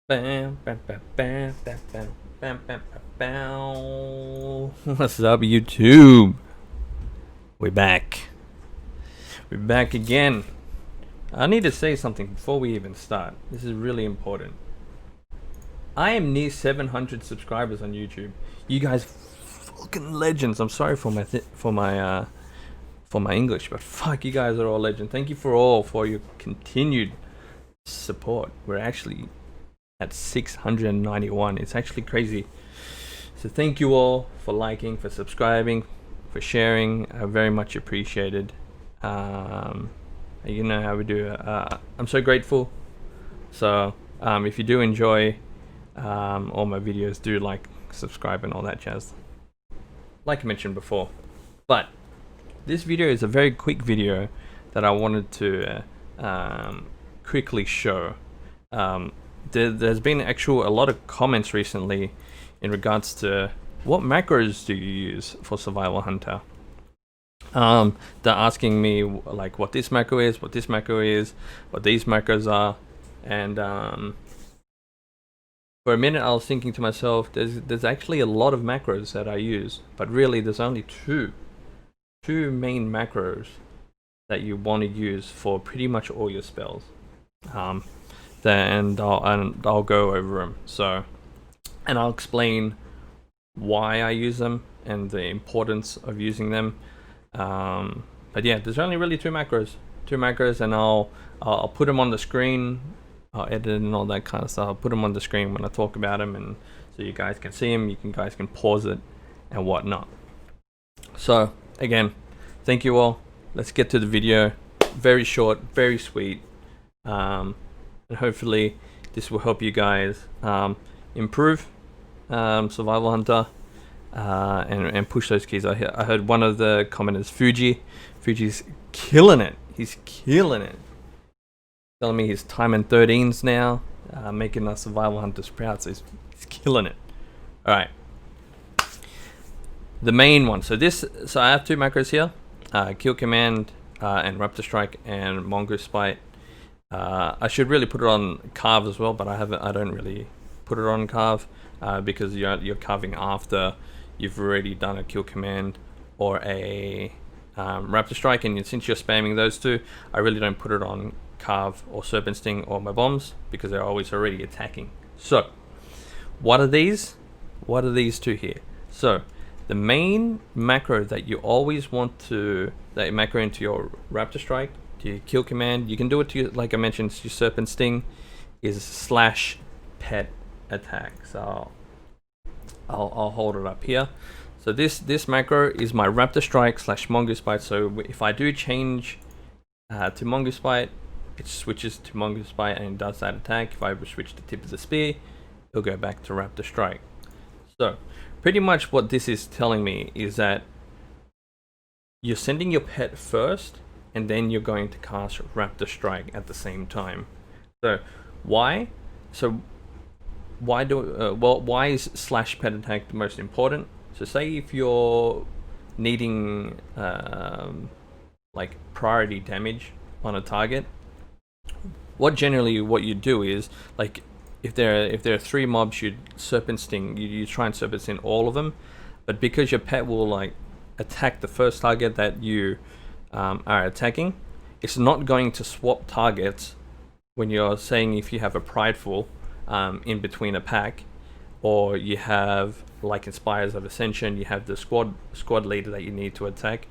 Bam, bam, bam, bam, bam, bam, bam, bam, bam. What's up, YouTube? We're back. We're back again. I need to say something before we even start. This is really important. I am near 700 subscribers on YouTube. You guys, fucking legends. I'm sorry for my English, but fuck, you guys are all legends. Thank you for your continued support. We're actually at 691. It's actually crazy. So thank you all for liking, for subscribing, for sharing. I very much appreciated. You know how we do. I'm so grateful. So if you do enjoy all my videos, do like, subscribe, and all that jazz, like I mentioned before. But this video is a very quick video that I wanted to quickly show. There's been a lot of comments recently in regards to what macros do you use for Survival Hunter. They're asking me like what this macro is, what this macro is, what these macros are, and for a minute I was thinking to myself, there's actually a lot of macros that I use, but really there's only two main macros that you want to use for pretty much all your spells. And I'll go over them. So, and I'll explain why I use them and the importance of using them. But yeah, there's only really two macros, and I'll put them on the screen. I'll edit and all that kind of stuff. I'll put them on the screen when I talk about them, and so you guys can see them. You guys can pause it and whatnot. So again, thank you all. Let's get to the video. Very short, very sweet. And hopefully this will help you guys improve Survival Hunter and push those keys. I heard one of the commenters, Fuji's killing it. He's killing it. Telling me he's timing 13s now, making us Survival Hunters proud. So he's killing it. All right. The main one. So I have two macros here: Kill Command and Raptor Strike and Mongoose Bite. I should really put it on carve as well, but I don't really put it on carve because you're carving after you've already done a Kill Command or a Raptor Strike, and since you're spamming those two, I really don't put it on carve or Serpent Sting or my bombs because they're always already attacking. So what are these? What are these two here? So the main macro that you always want to macro into your Raptor Strike, to your Kill Command, you can do it to like I mentioned, your Serpent Sting, is slash pet attack. So I'll hold it up here. So this macro is my Raptor Strike slash Mongoose Bite. So if I do change to Mongoose Bite, it switches to Mongoose Bite and does that attack. If I switch to Tip of the Spear, it'll go back to Raptor Strike. So pretty much what this is telling me is that you're sending your pet first, and then you're going to cast Raptor Strike at the same time. So why? Why is slash pet attack the most important? So say if you're needing like priority damage on a target, what you do is, like, if there are 3 mobs, you Serpent Sting. You try and Serpent Sting all of them, but because your pet will like attack the first target that you are attacking, it's not going to swap targets when you're saying if you have a Prideful in between a pack, or you have like Inspires of Ascension, you have the squad leader that you need to attack.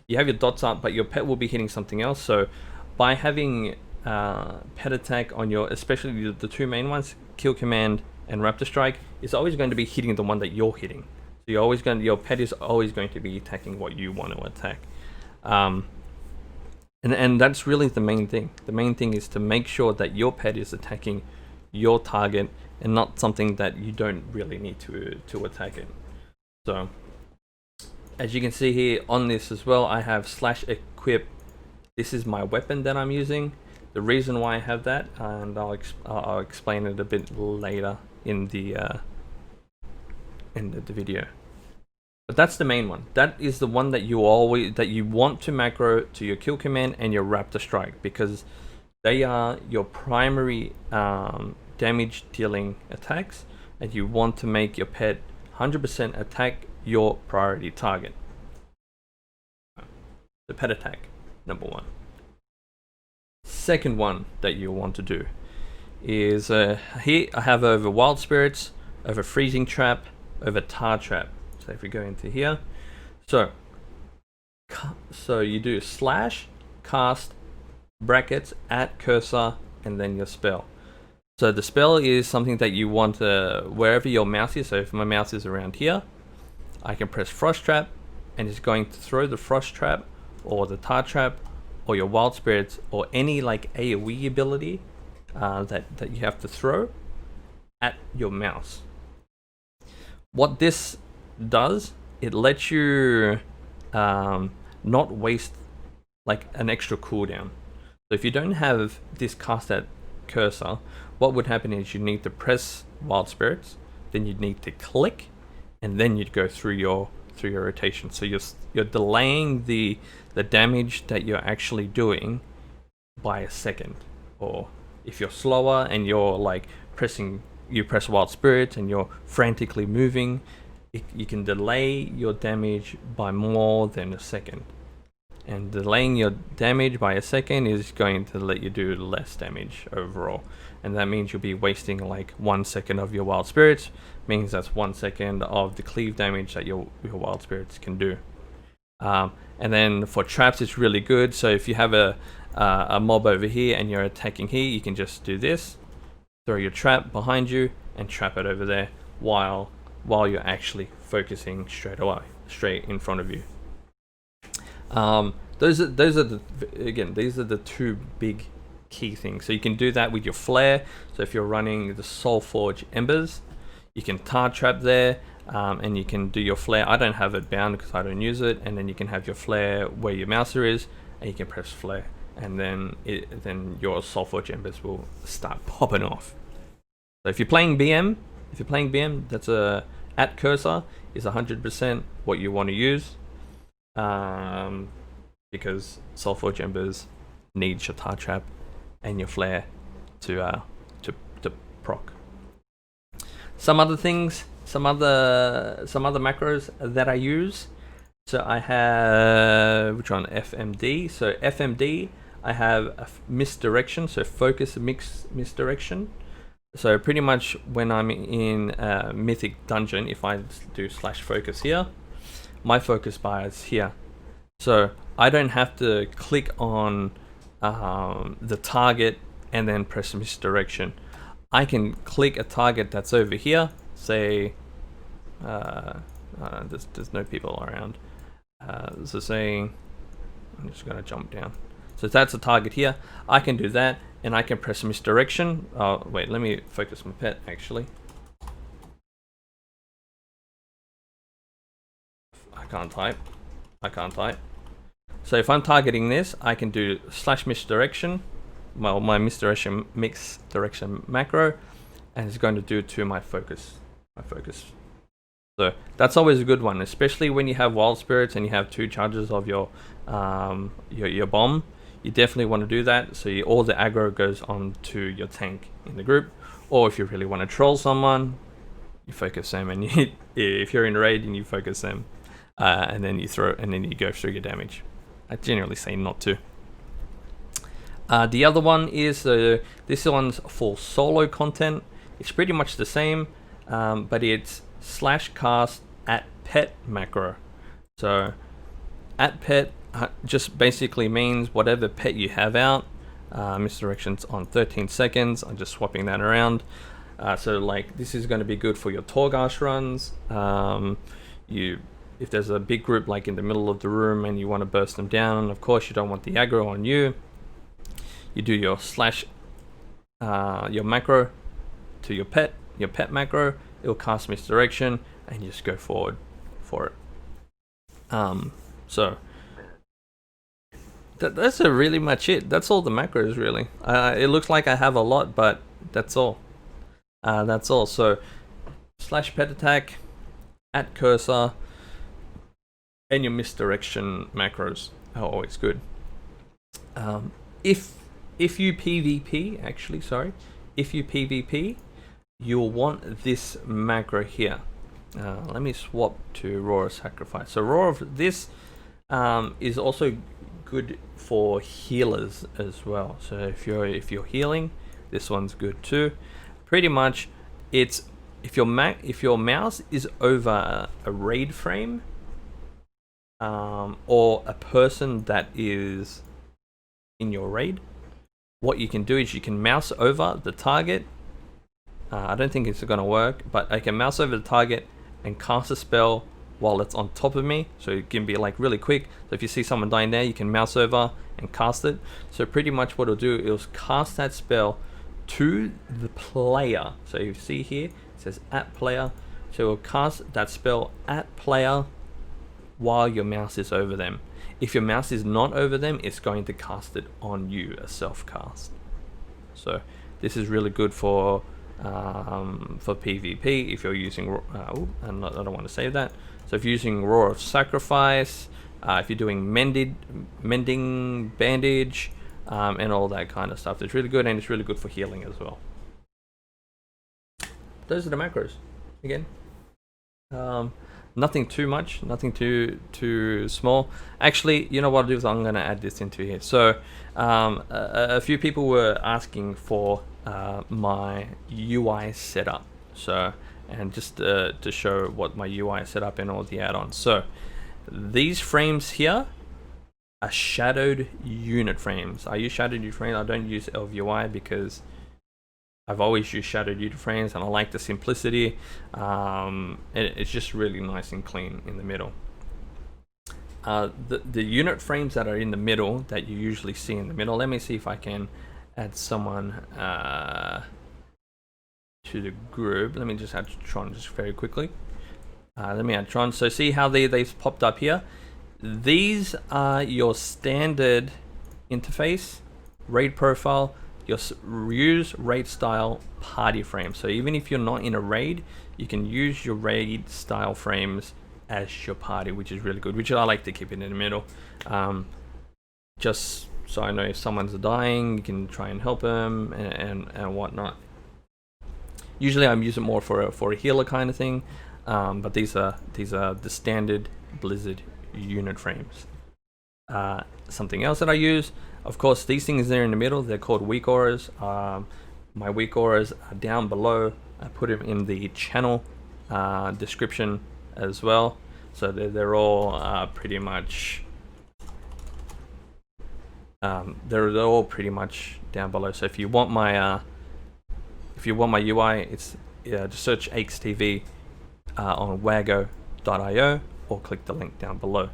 You have your dots up, but your pet will be hitting something else. So by having pet attack on your, especially the two main ones, Kill Command and Raptor Strike, is always going to be hitting the one that you're hitting. So your pet is always going to be attacking what you want to attack. And that's really the main thing. The main thing is to make sure that your pet is attacking your target and not something that you don't really need to attack it. So as you can see here on this as well, I have slash equip. This is my weapon that I'm using. The reason why I have that, and I'll explain it a bit later in the video. But that's the main one. That is the one that you want to macro to your Kill Command and your Raptor Strike, because they are your primary damage dealing attacks, and you want to make your pet 100% attack your priority target. The pet attack, number one. Second one that you want to do is here I have over Wild Spirits, over Freezing Trap, over Tar Trap. So if we go into here, so you do slash, cast, brackets, add cursor, and then your spell. So the spell is something that you want wherever your mouse is. So if my mouse is around here, I can press Frost Trap, and it's going to throw the Frost Trap or the Tar Trap or your Wild Spirits or any like AoE ability that you have to throw at your mouse. What this does, it lets you not waste like an extra cooldown. So if you don't have this cast at cursor, what would happen is you need to press Wild Spirits, then you'd need to click, and then you'd go through your rotation. So you're delaying the damage that you're actually doing by a second. Or if you're slower and you're like you press Wild Spirits and you're frantically moving, you can delay your damage by more than a second. And delaying your damage by a second is going to let you do less damage overall. And that means you'll be wasting like 1 second of your Wild Spirits, means that's 1 second of the cleave damage that your Wild Spirits can do. And then for traps, it's really good. So if you have a mob over here and you're attacking here, you can just do this, throw your trap behind you and trap it over there while you're actually focusing straight in front of you. These are the two big key things. So you can do that with your flare. So if you're running the Soulforge Embers, you can Tar Trap there, and you can do your flare. I don't have it bound because I don't use it. And then you can have your flare where your mouser is, and you can press flare, and then your Soulforge Embers will start popping off. So if you're playing BM, that's at cursor is 100% what you want to use. Because Soulforge Embers needs your Tar Trap and your flare to proc. Some other things, some other macros that I use. So I have FMD. So FMD, I have a misdirection. So focus misdirection. So pretty much when I'm in a mythic dungeon, if I do /focus here, my focus bar is here. So I don't have to click on the target and then press misdirection. I can click a target that's over here, say, there's no people around. So saying, I'm just gonna jump down. So that's a target here. I can do that, and I can press misdirection. Oh, wait, let me focus my pet actually. I can't type. So if I'm targeting this, I can do /misdirection. Well, my misdirection macro, and it's going to do to my focus. So that's always a good one, especially when you have Wild Spirits and you have 2 charges of your bomb. You definitely want to do that, so all the aggro goes on to your tank in the group. Or if you really want to troll someone, you focus them, and if you're in raid, and you focus them, and then you go through your damage. I generally say not to. The other one is this one's for solo content. It's pretty much the same, but it's /cast at pet macro. So at pet just basically means whatever pet you have out. Misdirection's on 13 seconds. I'm just swapping that around. So like this is going to be good for your Torghast runs. If there's a big group like in the middle of the room and you want to burst them down, of course you don't want the aggro on you. You do your your macro to your pet macro. It'll cast misdirection, and you just go forward for it. So that's really much it. That's all the macros really. It looks like I have a lot, but that's all. So /pet attack, at cursor, and your misdirection macros are always good. If you PvP, if you PvP, you'll want this macro here. Let me swap to Roar of Sacrifice. So Roar of this is also good for healers as well. So if you're healing, this one's good too. Pretty much, it's if your mouse is over a raid frame, or a person that is in your raid, what you can do is you can mouse over the target. I don't think it's gonna work, but I can mouse over the target and cast a spell while it's on top of me, so it can be like really quick. So if you see someone dying there, you can mouse over and cast it. So pretty much what it'll do is cast that spell to the player. So you see here, it says at player, so it'll cast that spell at player while your mouse is over them. If your mouse is not over them, it's going to cast it on you, a self cast. So this is really good for PvP if you're using I don't want to save that. So if you're using Roar of Sacrifice, if you're doing mending bandage, and all that kind of stuff, it's really good, and it's really good for healing as well. Those are the macros. Again, nothing too much, nothing too small. Actually, you know what I'll do is I'm going to add this into here. So a few people were asking for my UI setup, so and just to show what my UI setup and all the add-ons. So these frames here are shadowed unit frames. I use shadowed unit frames. I don't use LVUI because I've always used shadowed unit frames and I like the simplicity. It's just really nice and clean in the middle. The unit frames that are in the middle, that you usually see in the middle, let me see if I can add someone to the group. Let me just add Tron just very quickly. Let me add Tron. So see how they've popped up here? These are your standard interface, raid profile, your use raid style party frame. So even if you're not in a raid, you can use your raid style frames as your party, which is really good, which I like to keep it in the middle. Just so I know if someone's dying, you can try and help them and whatnot. Usually I'm using more for a healer kind of thing, but these are the standard Blizzard unit frames. Something else that I use, of course, these things there in the middle, they're called weak auras. My weak auras are down below. I put them in the channel description as well, so they're all pretty much they're all pretty much down below. So if you want my UI, it's just search AkesTV on wago.io or click the link down below.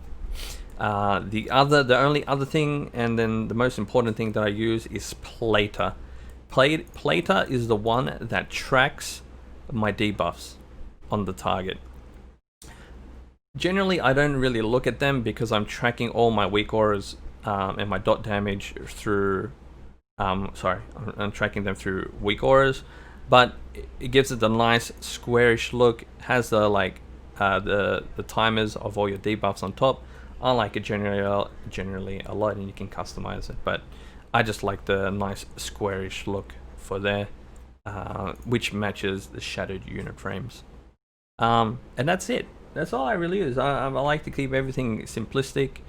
The only other thing, and then the most important thing that I use is Plater. Plater is the one that tracks my debuffs on the target. Generally, I don't really look at them because I'm tracking all my weak auras and my dot damage through. I'm tracking them through weak auras, but it gives it a nice squarish look. Has the the timers of all your debuffs on top. I like it generally a lot, and you can customize it, but I just like the nice squarish look for there, which matches the shadowed unit frames. And that's it. That's all I really use. I like to keep everything simplistic.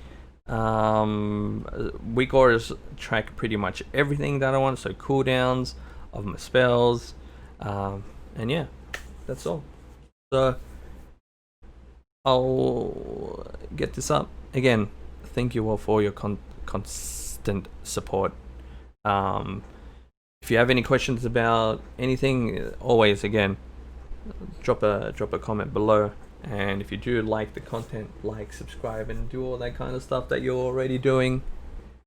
Weak auras track pretty much everything that I want, so cooldowns of my spells, and yeah, that's all. So I'll get this up. Again, thank you all for your constant support. If you have any questions about anything, always, again, drop a comment below. And if you do like the content, like, subscribe, and do all that kind of stuff that you're already doing.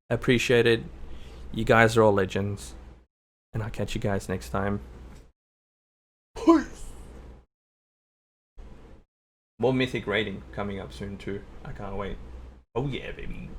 Appreciate it. You guys are all legends. And I'll catch you guys next time. Peace! More Mythic rating coming up soon too. I can't wait. Oh yeah, baby.